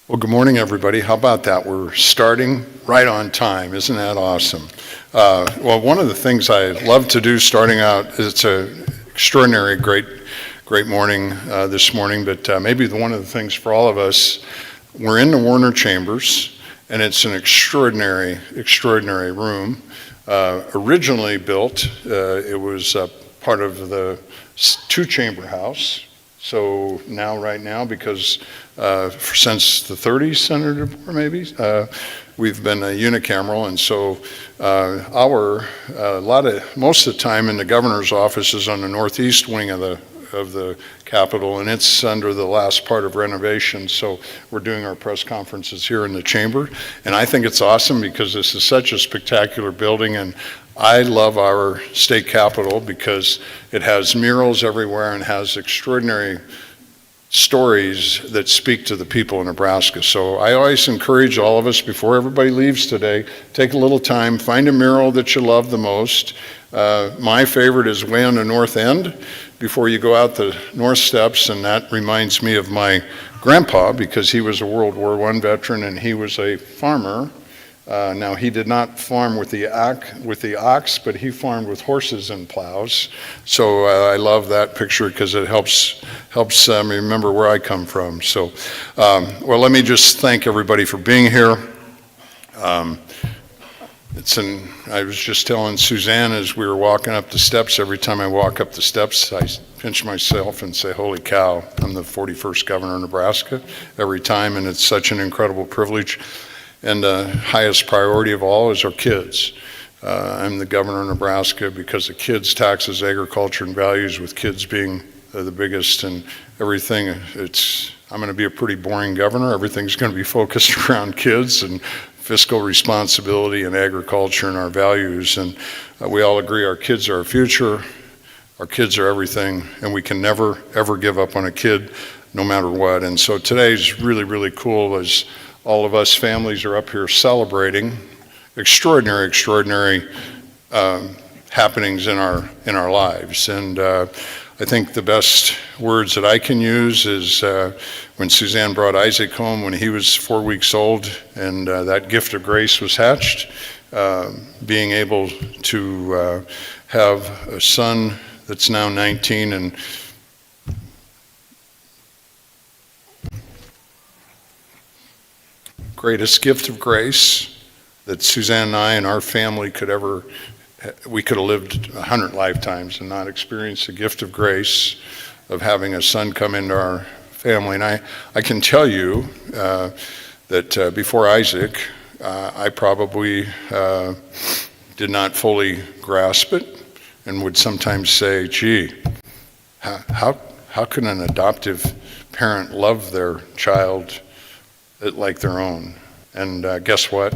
Well, good morning, everybody. How about that? We're starting right on time. Isn't that awesome? Well, one of the things I love to do starting out, it's an extraordinary, great morning this morning, but maybe one of the things for all of us, we're in the Warner Chambers, and it's an extraordinary room. Originally built, it was part of the two-chamber house. So right now, because since the 30s, Senator DeBoer, maybe, we've been unicameral, and so most of the time in the governor's office is on the northeast wing of the Capitol, and it's under the last part of renovation. So we're doing our press conferences here in the chamber, and I think it's awesome because this is such a spectacular building, and I love our state capitol because it has murals everywhere and has extraordinary stories that speak to the people of Nebraska. So I always encourage all of us, before everybody leaves today, take a little time, find a mural that you love the most. My favorite is way on the north end before you go out the north steps, and that reminds me of my grandpa because he was a World War I veteran and he was a farmer. Now, he did not farm with the ox, but he farmed with horses and plows. So I love that picture because it helps me remember where I come from. So, well, let me just thank everybody for being here. I was just telling Suzanne as we were walking up the steps, every time I walk up the steps, I pinch myself and say, holy cow, I'm the 41st governor of Nebraska every time, and it's such an incredible privilege. And the highest priority of all is our kids. I'm the governor of Nebraska because of kids, taxes, agriculture, and values, with kids being the biggest and everything. I'm going to be a pretty boring governor. Everything's going to be focused around kids and fiscal responsibility and agriculture and our values. And we all agree our kids are our future, our kids are everything, and we can never, ever give up on a kid no matter what. And so today's really cool as all of us families are up here celebrating extraordinary happenings in our lives. And I think the best words that I can use is when Suzanne brought Isaac home when he was 4 weeks old, and that gift of grace was hatched, being able to have a son that's now 19 and greatest gift of grace that Suzanne and I and our family we could have lived 100 lifetimes and not experienced the gift of grace of having a son come into our family. And I can tell you that before Isaac, I probably did not fully grasp it and would sometimes say, gee, how can an adoptive parent love their child like their own? And guess what?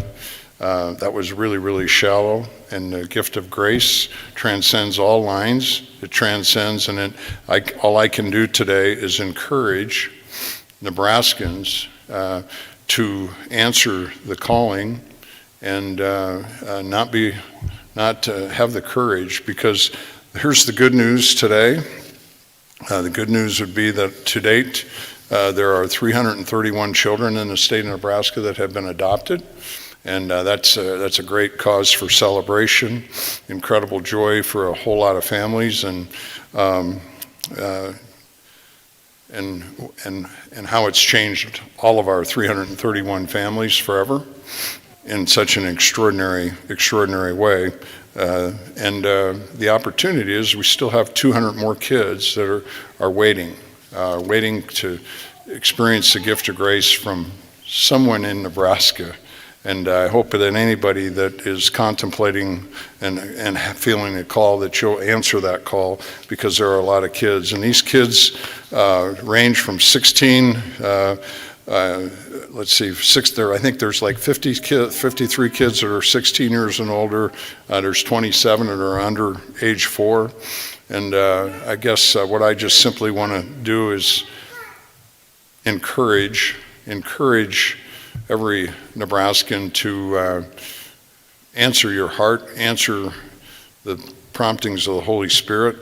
That was really shallow, and the gift of grace transcends all lines. It transcends, and all I can do today is encourage Nebraskans to answer the calling and not have the courage, because here's the good news today. The good news would be that to date, there are 331 children in the state of Nebraska that have been adopted, and that's a great cause for celebration, incredible joy for a whole lot of families, and how it's changed all of our 331 families forever in such an extraordinary way. And the opportunity is we still have 200 more kids that are waiting to experience the gift of grace from someone in Nebraska. And I hope that anybody that is contemplating and feeling a call, that you'll answer that call, because there are a lot of kids. And these kids range from 16, let's see, I think there's like 53 kids that are 16 years and older. There's 27 that are under age 4. And I guess what I just simply want to do is encourage every Nebraskan to answer your heart, answer the promptings of the Holy Spirit,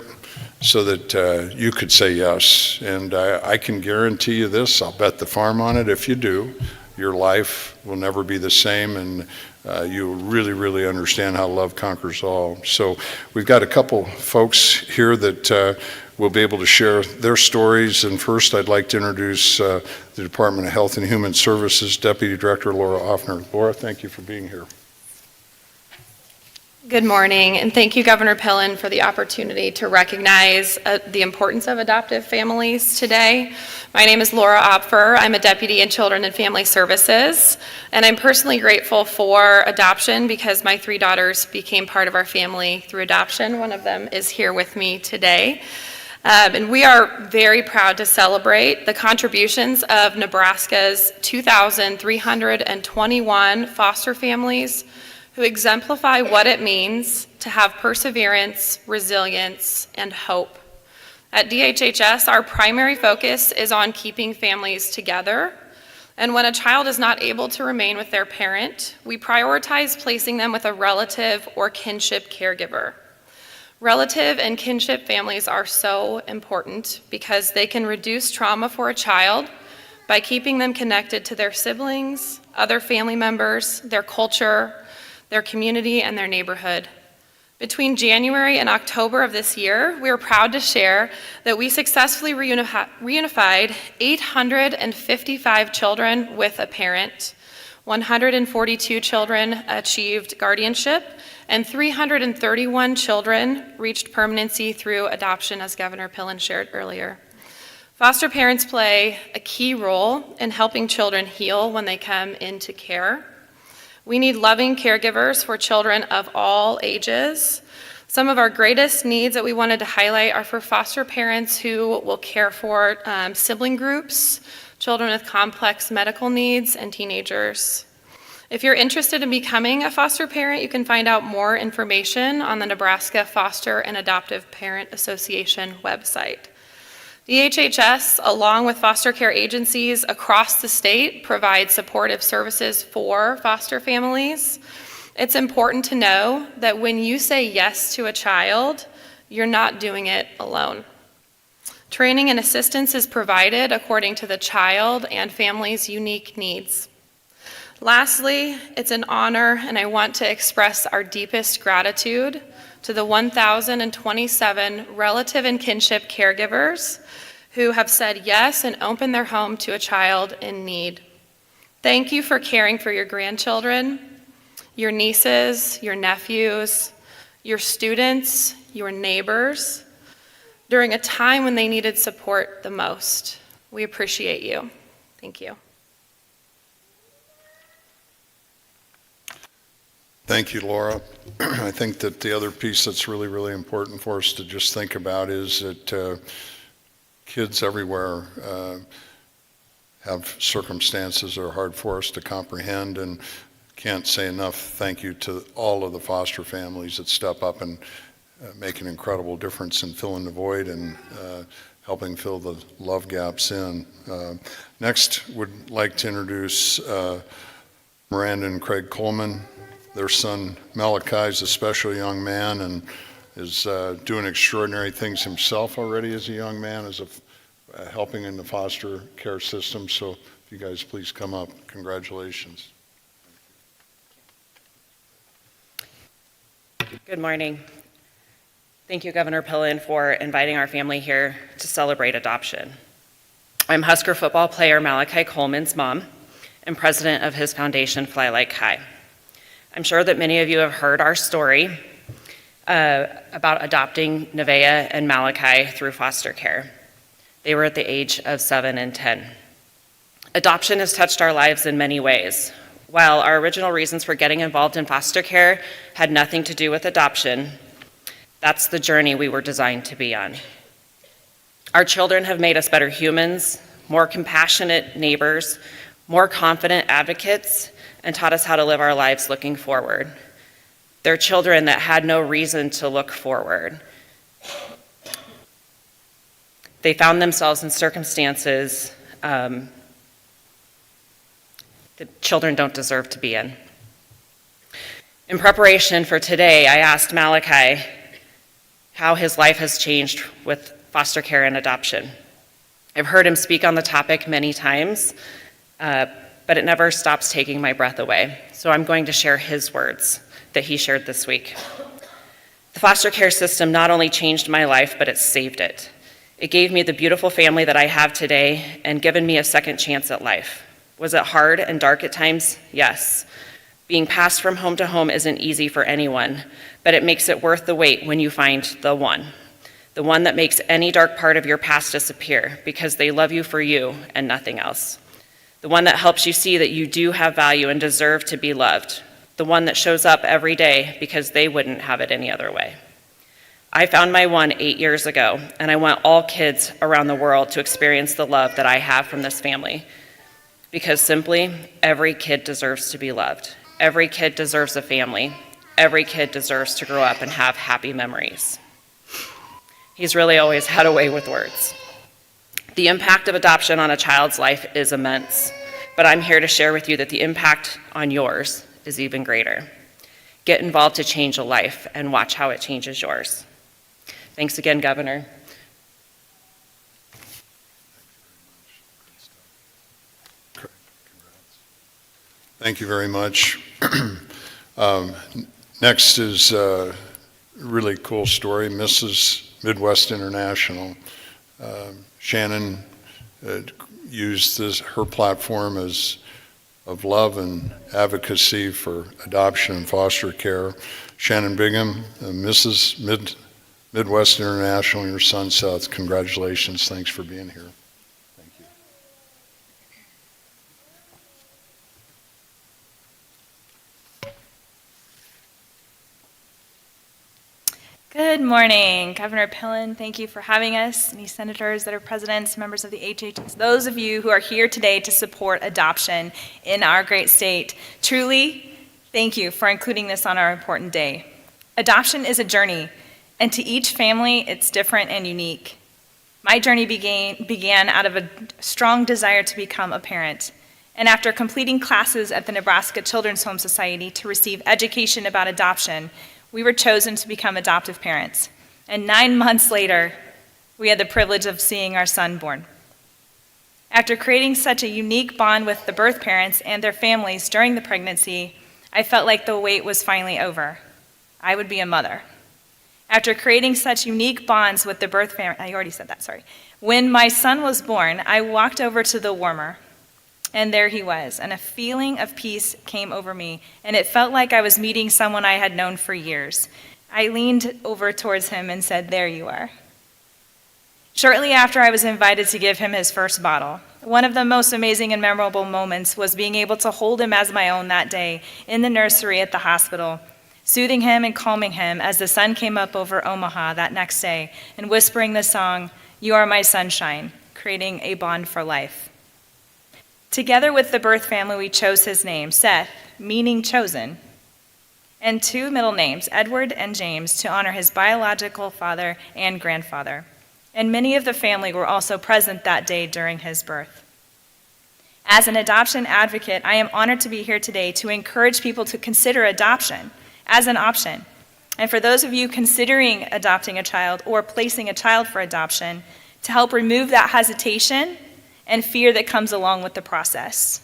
so that you could say yes. And I can guarantee you this, I'll bet the farm on it if you do, your life will never be the same, and you really, really understand how love conquers all. So we've got a couple folks here that will be able to share their stories. And first, I'd like to introduce the Department of Health and Human Services Deputy Director Laura Offner. Laura, thank you for being here. Good morning, and thank you, Governor Pillen, for the opportunity to recognize the importance of adoptive families today. My name is Laura Opfer. I'm a deputy in Children and Family Services, and I'm personally grateful for adoption because my 3 daughters became part of our family through adoption. One of them is here with me today. And we are very proud to celebrate the contributions of Nebraska's 2,321 foster families who exemplify what it means to have perseverance, resilience, and hope. At DHHS, our primary focus is on keeping families together. And when a child is not able to remain with their parent, we prioritize placing them with a relative or kinship caregiver. Relative and kinship families are so important because they can reduce trauma for a child by keeping them connected to their siblings, other family members, their culture, their community, and their neighborhood. Between January and October of this year, we are proud to share that we successfully reunified 855 children with a parent, 142 children achieved guardianship, and 331 children reached permanency through adoption, as Governor Pillen shared earlier. Foster parents play a key role in helping children heal when they come into care. We need loving caregivers for children of all ages. Some of our greatest needs that we wanted to highlight are for foster parents who will care for sibling groups, children with complex medical needs, and teenagers. If you're interested in becoming a foster parent, you can find out more information on the Nebraska Foster and Adoptive Parent Association website. DHHS, along with foster care agencies across the state, provide supportive services for foster families. It's important to know that when you say yes to a child, you're not doing it alone. Training and assistance is provided according to the child and family's unique needs. Lastly, it's an honor, and I want to express our deepest gratitude to the 1,027 relative and kinship caregivers who have said yes and opened their home to a child in need. Thank you for caring for your grandchildren, your nieces, your nephews, your students, your neighbors, during a time when they needed support the most. We appreciate you. Thank you. Thank you, Laura. I think that the other piece that's really, really important for us to just think about is that kids everywhere have circumstances that are hard for us to comprehend, and can't say enough thank you to all of the foster families that step up and make an incredible difference in filling the void and helping fill the love gaps in. Next, would like to introduce Miranda and Craig Coleman. Their son Malachi is a special young man and is doing extraordinary things himself already as a young man, as helping in the foster care system. So if you guys please come up, congratulations. Good morning. Thank you, Governor Pillen, for inviting our family here to celebrate adoption. I'm Husker football player Malachi Coleman's mom and president of his foundation, Fly Like High. I'm sure that many of you have heard our story about adopting Nevaeh and Malachi through foster care. They were at the age of 7 and 10. Adoption has touched our lives in many ways. While our original reasons for getting involved in foster care had nothing to do with adoption, that's the journey we were designed to be on. Our children have made us better humans, more compassionate neighbors, more confident advocates, and taught us how to live our lives looking forward. They're children that had no reason to look forward. They found themselves in circumstances that children don't deserve to be in. In preparation for today, I asked Malachi how his life has changed with foster care and adoption. I've heard him speak on the topic many times, but but it never stops taking my breath away. So I'm going to share his words that he shared this week. The foster care system not only changed my life, but it saved it. It gave me the beautiful family that I have today and given me a second chance at life. Was it hard and dark at times? Yes. Being passed from home to home isn't easy for anyone, but it makes it worth the wait when you find the one that makes any dark part of your past disappear because they love you for you and nothing else. The one that helps you see that you do have value and deserve to be loved. The one that shows up every day because they wouldn't have it any other way. I found my one 8 years ago, and I want all kids around the world to experience the love that I have from this family. Because simply, every kid deserves to be loved. Every kid deserves a family. Every kid deserves to grow up and have happy memories. He's really always had a way with words. The impact of adoption on a child's life is immense, but I'm here to share with you that the impact on yours is even greater. Get involved to change a life and watch how it changes yours. Thanks again, Governor. Thank you very much. Next is a really cool story, Mrs. Midwest International. Shannon used her platform of love and advocacy for adoption and foster care. Shannon Bingham, Mrs. Midwest International, your son Seth, congratulations. Thanks for being here. Thank you. Good morning, Governor Pillen. Thank you for having us, any senators that are presidents, members of the DHHS, those of you who are here today to support adoption in our great state. Truly, thank you for including this on our important day. Adoption is a journey, and to each family, it's different and unique. My journey began out of a strong desire to become a parent. And after completing classes at the Nebraska Children's Home Society to receive education about adoption, we were chosen to become adoptive parents. And 9 months later, we had the privilege of seeing our son born. After creating such a unique bond with the birth parents and their families during the pregnancy, I felt like the wait was finally over. I would be a mother. After creating such unique bonds with the birth family, I already said that, sorry. When my son was born, I walked over to the warmer, and there he was, and a feeling of peace came over me, and it felt like I was meeting someone I had known for years. I leaned over towards him and said, "There you are." Shortly after, I was invited to give him his first bottle. One of the most amazing and memorable moments was being able to hold him as my own that day in the nursery at the hospital, soothing him and calming him as the sun came up over Omaha that next day, and whispering the song, "You Are My Sunshine," creating a bond for life. Together with the birth family, we chose his name, Seth, meaning chosen, and 2 middle names, Edward and James, to honor his biological father and grandfather. And many of the family were also present that day during his birth. As an adoption advocate, I am honored to be here today to encourage people to consider adoption as an option. And for those of you considering adopting a child or placing a child for adoption, to help remove that hesitation and fear that comes along with the process.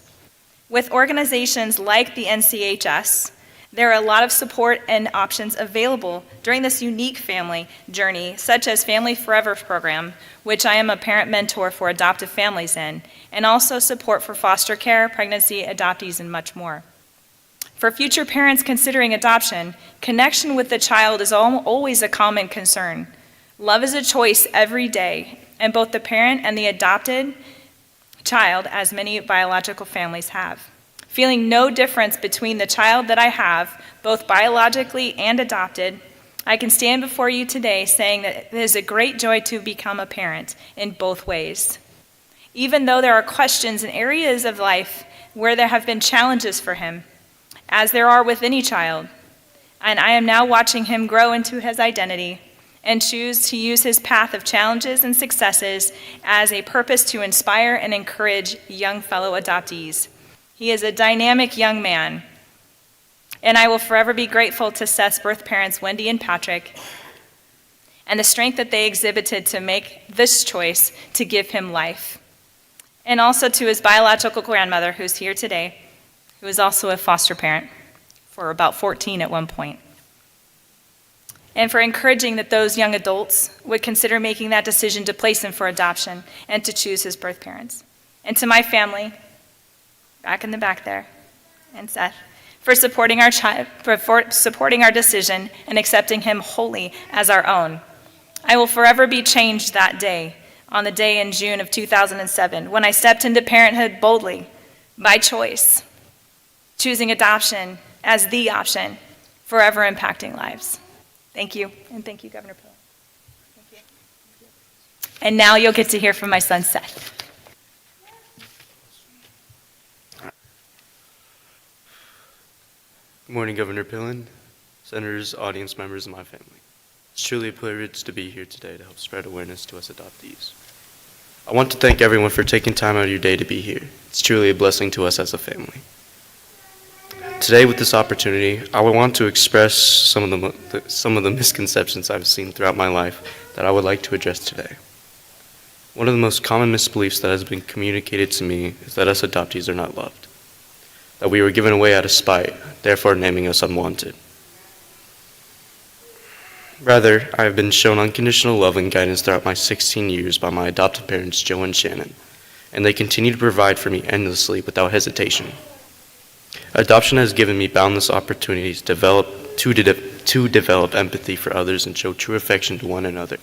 With organizations like the NCHS, there are a lot of support and options available during this unique family journey, such as Family Forever program, which I am a parent mentor for adoptive families in, and also support for foster care, pregnancy, adoptees, and much more. For future parents considering adoption, connection with the child is always a common concern. Love is a choice every day, and both the parent and the adopted child, as many biological families have. Feeling no difference between the child that I have, both biologically and adopted, I can stand before you today saying that it is a great joy to become a parent in both ways. Even though there are questions in areas of life where there have been challenges for him, as there are with any child, and I am now watching him grow into his identity and choose to use his path of challenges and successes as a purpose to inspire and encourage young fellow adoptees. He is a dynamic young man, and I will forever be grateful to Seth's birth parents, Wendy and Patrick, and the strength that they exhibited to make this choice to give him life. and also to his biological grandmother, who's here today, who is also a foster parent for about 14 at one point. And for encouraging that those young adults would consider making that decision to place him for adoption and to choose his birth parents. And to my family, back in the back there, and Seth, for supporting our supporting our decision and accepting him wholly as our own. I will forever be changed that day, on the day in June of 2007, when I stepped into parenthood boldly, by choice, choosing adoption as the option, forever impacting lives. Thank you, and thank you, Governor Pillen. Thank you. And now you'll get to hear from my son, Seth. Good morning, Governor Pillen, senators, audience members, and my family. It's truly a privilege to be here today to help spread awareness to us adoptees. I want to thank everyone for taking time out of your day to be here. It's truly a blessing to us as a family. Today, with this opportunity, I would want to express some of the misconceptions I've seen throughout my life that I would like to address today. One of the most common misbeliefs that has been communicated to me is that us adoptees are not loved, that we were given away out of spite, therefore naming us unwanted. Rather, I have been shown unconditional love and guidance throughout my 16 years by my adoptive parents, Joe and Shannon, and they continue to provide for me endlessly without hesitation. Adoption has given me boundless opportunities to develop empathy for others and show true affection to one another.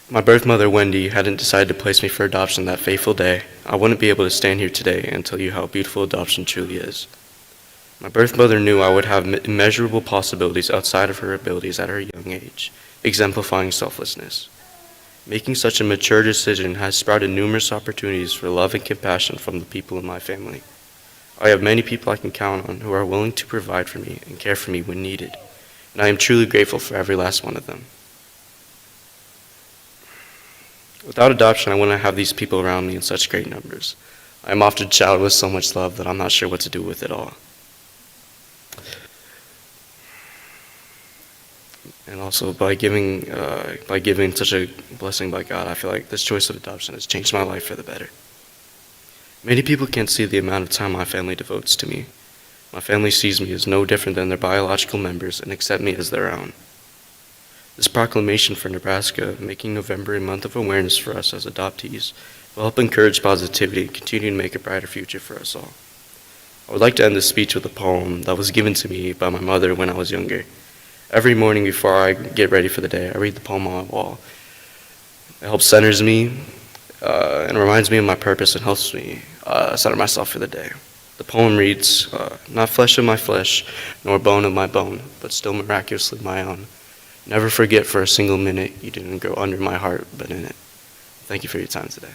My birth mother, Wendy, hadn't decided to place me for adoption that fateful day, I wouldn't be able to stand here today and tell you how beautiful adoption truly is. My birth mother knew I would have immeasurable possibilities outside of her abilities at her young age, exemplifying selflessness. Making such a mature decision has sprouted numerous opportunities for love and compassion from the people in my family. I have many people I can count on who are willing to provide for me and care for me when needed, and I am truly grateful for every last one of them. Without adoption, I wouldn't have these people around me in such great numbers. I am often showered with so much love that I'm not sure what to do with it all. And also, by giving such a blessing by God, I feel like this choice of adoption has changed my life for the better. Many people can't see the amount of time my family devotes to me. My family sees me as no different than their biological members and accept me as their own. This proclamation for Nebraska, making November a month of awareness for us as adoptees, will help encourage positivity and continue to make a brighter future for us all. I would like to end this speech with a poem that was given to me by my mother when I was younger. Every morning before I get ready for the day, I read the poem on my wall. It helps centers me and reminds me of my purpose and helps me center myself for the day. The poem reads, "Not flesh of my flesh, nor bone of my bone, but still miraculously my own. Never forget for a single minute you didn't grow under my heart, but in it." Thank you for your time today.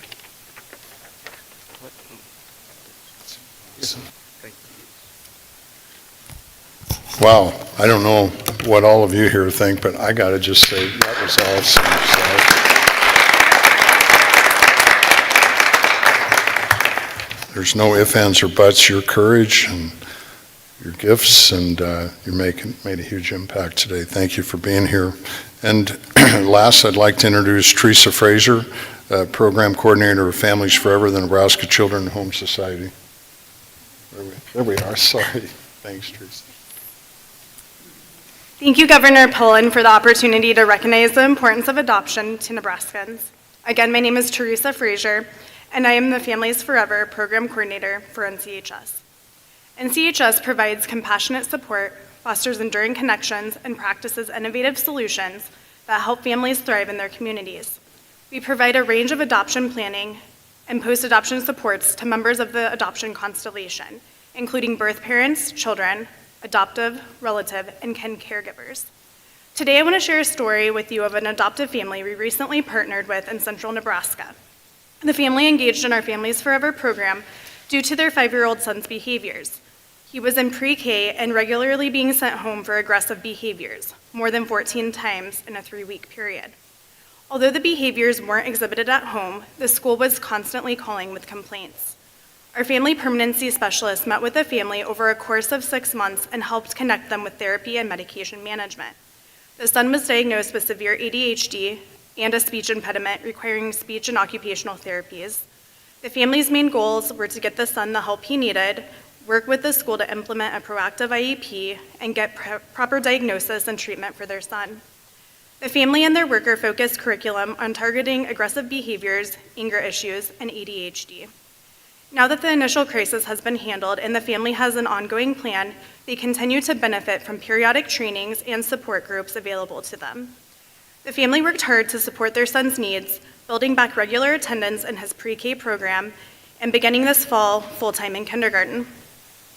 Wow, I don't know what all of you here think, but I gotta just say, that was awesome. There's no ifs, ands, or buts. Your courage and your gifts, and you made a huge impact today. Thank you for being here. And last, I'd like to introduce Teresa Fraser, Program Coordinator of Families Forever, the Nebraska Children and Home Society. There we are, sorry. Thanks, Teresa. Thank you, Governor Pillen, for the opportunity to recognize the importance of adoption to Nebraskans. Again, my name is Teresa Fraser, and I am the Families Forever Program Coordinator for NCHS. NCHS provides compassionate support, fosters enduring connections, and practices innovative solutions that help families thrive in their communities. We provide a range of adoption planning and post-adoption supports to members of the adoption constellation, including birth parents, children, adoptive, relative, and kin caregivers. Today, I want to share a story with you of an adoptive family we recently partnered with in central Nebraska. The family engaged in our Families Forever program due to their 5-year-old son's behaviors. He was in pre-K and regularly being sent home for aggressive behaviors, more than 14 times in a 3-week period. Although the behaviors weren't exhibited at home, the school was constantly calling with complaints. Our family permanency specialist met with the family over a course of 6 months and helped connect them with therapy and medication management. The son was diagnosed with severe ADHD and a speech impediment requiring speech and occupational therapies. The family's main goals were to get the son the help he needed, work with the school to implement a proactive IEP, and get proper diagnosis and treatment for their son. The family and their worker focused curriculum on targeting aggressive behaviors, anger issues, and ADHD. Now that the initial crisis has been handled and the family has an ongoing plan, they continue to benefit from periodic trainings and support groups available to them. The family worked hard to support their son's needs, building back regular attendance in his pre-K program and beginning this fall full-time in kindergarten.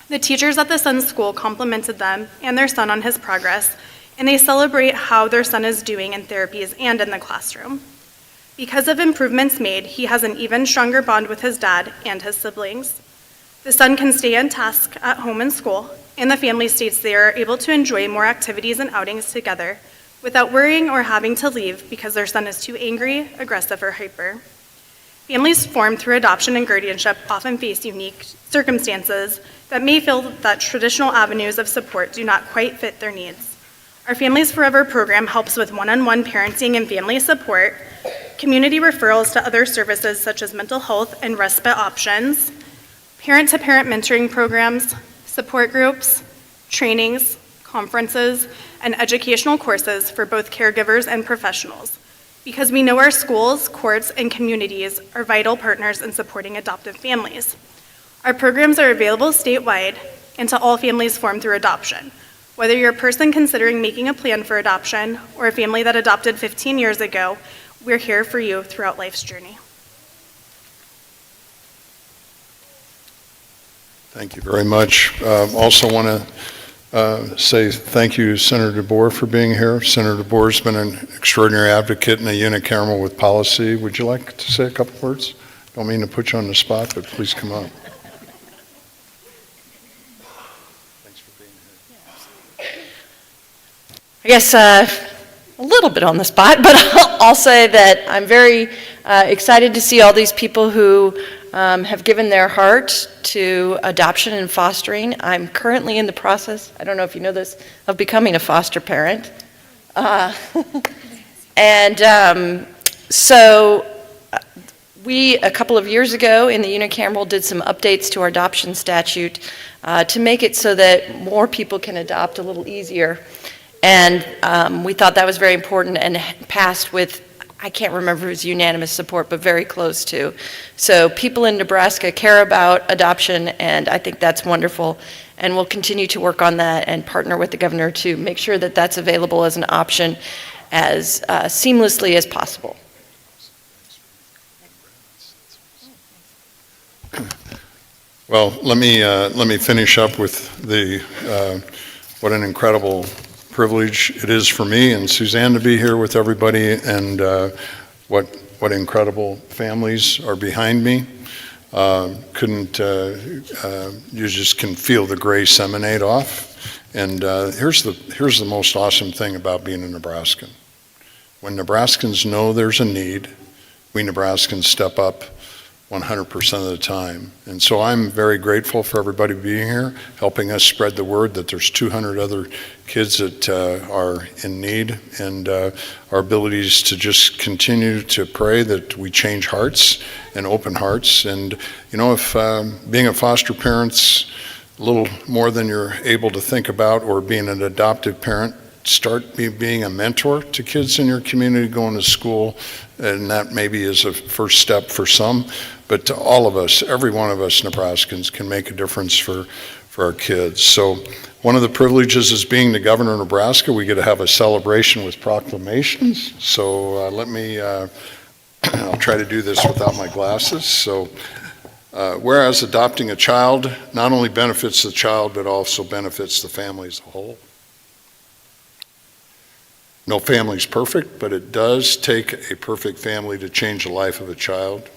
The teachers at the son's school complimented them and their son on his progress, and they celebrate how their son is doing in therapies and in the classroom. Because of improvements made, he has an even stronger bond with his dad and his siblings. The son can stay on task at home and school, and the family states they are able to enjoy more activities and outings together without worrying or having to leave because their son is too angry, aggressive, or hyper. Families formed through adoption and guardianship often face unique circumstances that may feel that traditional avenues of support do not quite fit their needs. Our Families Forever program helps with one-on-one parenting and family support, community referrals to other services such as mental health and respite options, parent-to-parent mentoring programs, support groups, trainings, conferences, and educational courses for both caregivers and professionals, because we know our schools, courts, and communities are vital partners in supporting adoptive families. Our programs are available statewide and to all families formed through adoption. Whether you're a person considering making a plan for adoption or a family that adopted 15 years ago, we're here for you throughout life's journey. Thank you very much. Also want to say thank you to Senator DeBoer for being here. Senator DeBoer has been an extraordinary advocate and a unicameral with policy. Would you like to say a couple words? Don't mean to put you on the spot, but please come up. I guess a little bit on the spot, but I'll say that I'm very excited to see all these people who have given their heart to adoption and fostering. I'm currently in the process, I don't know if you know this, of becoming a foster parent. So we, a couple of years ago in the unicameral, did some updates to our adoption statute to make it so that more people can adopt a little easier. And we thought that was very important and passed with, I can't remember if it was unanimous support, but very close to. So people in Nebraska care about adoption, and I think that's wonderful. And we'll continue to work on that and partner with the governor to make sure that that's available as an option as seamlessly as possible. Well, let me finish up with the what an incredible privilege it is for me and Suzanne to be here with everybody, and what incredible families are behind me. You just can feel the grace emanate off. And here's the most awesome thing about being a Nebraskan. When Nebraskans know there's a need, we Nebraskans step up 100% of the time. And so I'm very grateful for everybody being here, helping us spread the word that there's 200 other kids that are in need, and our abilities to just continue to pray that we change hearts and open hearts. And you know, if being a foster parent's a little more than you're able to think about, or being an adoptive parent, start being a mentor to kids in your community going to school, and that maybe is a first step for some, but to all of us, every one of us Nebraskans can make a difference for our kids. So one of the privileges is being the governor of Nebraska. We get to have a celebration with proclamations. So I'll try to do this without my glasses. So whereas adopting a child not only benefits the child, but also benefits the family as a whole. No family's perfect, but it does take a perfect family to change the life of a child.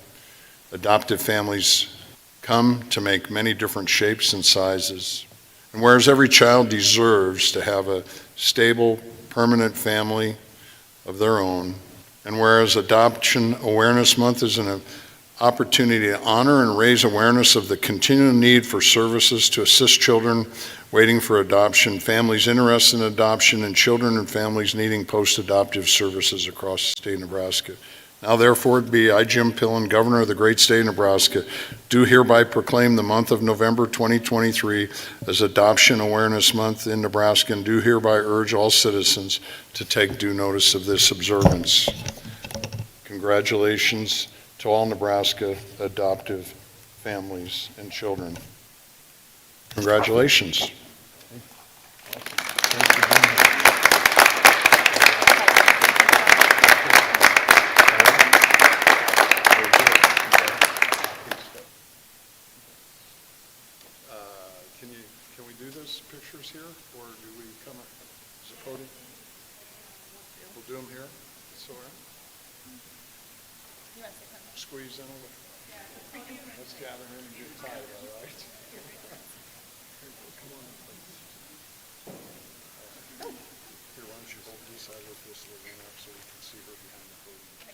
Adoptive families come to make many different shapes and sizes. And whereas every child deserves to have a stable, permanent family of their own, and whereas Adoption Awareness Month is an opportunity to honor and raise awareness of the continuing need for services to assist children waiting for adoption, families interested in adoption, and children and families needing post-adoptive services across the state of Nebraska. Now therefore be I, Jim Pillen, Governor of the great state of Nebraska, do hereby proclaim the month of November 2023 as Adoption Awareness Month in Nebraska, and do hereby urge all citizens to take due notice of this observance. Congratulations to all Nebraska adoptive families and children. Congratulations. Can we do this pictures here, or do we come at the podium? We'll do them here. So squeeze in a little. Let's gather in and get tied, all right? Come on. Here, why don't you hold this? I lift this little one up so we can see her behind the podium.